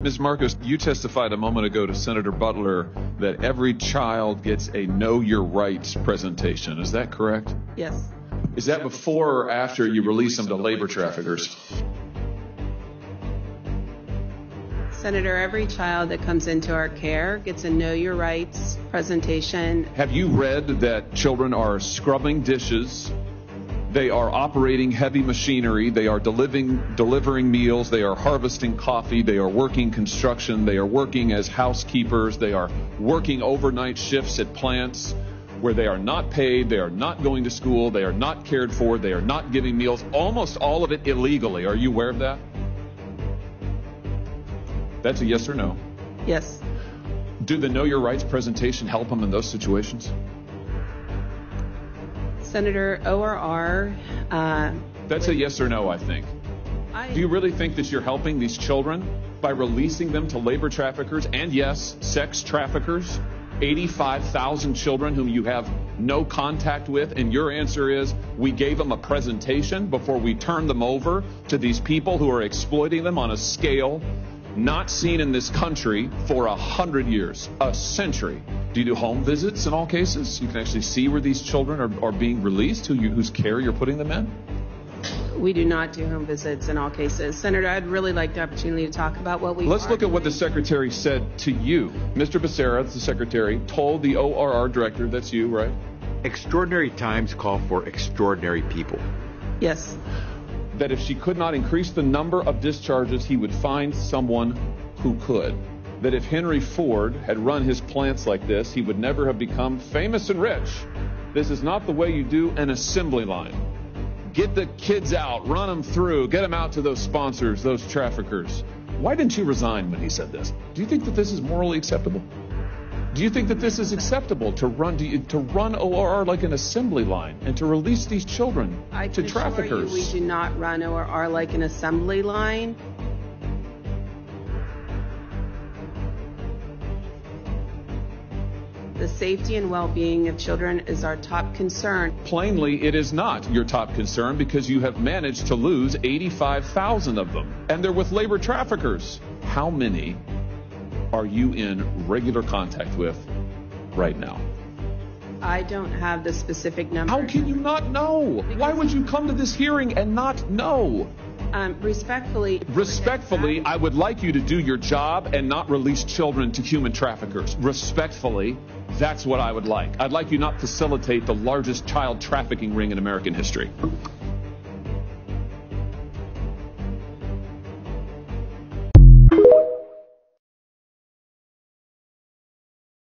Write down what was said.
Ms. Marcos, you testified a moment ago to Senator Butler that every child gets a Know Your Rights presentation. Is that correct? Yes. Is that before or after you release them to labor traffickers? Senator, every child that comes into our care gets a Know Your Rights presentation. Have you read that children are scrubbing dishes? They are operating heavy machinery. They are delivering meals. They are harvesting coffee. They are working construction. They are working as housekeepers. They are working overnight shifts at plants where they are not paid. They are not going to school. They are not cared for. They are not giving meals. Almost all of it illegally. Are you aware of that? That's a yes or no. Yes. Do the Know Your Rights presentation help them in those situations? Senator, ORR... That's a yes or no, I think. Do you really think that you're helping these children by releasing them to labor traffickers and, yes, sex traffickers? 85,000 children whom you have no contact with, and your answer is we gave them a presentation before we turned them over to these people who are exploiting them on a scale not seen in this country for 100 years, a century. Do you do home visits in all cases? You can actually see where these children are being released, whose care you're putting them in? We do not do home visits in all cases. Senator, I'd really like the opportunity to talk about what we Let's look at what the Secretary said to you. Mr. Becerra, the Secretary, told the ORR Director, that's you, right? Extraordinary times call for extraordinary people. Yes. That if she could not increase the number of discharges, he would find someone who could. That if Henry Ford had run his plants like this, he would never have become famous and rich. This is not the way you do an assembly line. Get the kids out, run them through, get them out to those sponsors, those traffickers. Why didn't you resign when he said this? Do you think that this is morally acceptable? Do you think that this is acceptable to run ORR like an assembly line and to release these children to traffickers? We do not run ORR like an assembly line. The safety and well-being of children is our top concern. Plainly, it is not your top concern because you have managed to lose 85,000 of them. And they're with labor traffickers. How many are you in regular contact with right now? I don't have the specific number. How can you not know? Why would you come to this hearing and not know? Respectfully, I would like you to do your job and not release children to human traffickers. Respectfully, that's what I would like. I'd like you not facilitate the largest child trafficking ring in American history.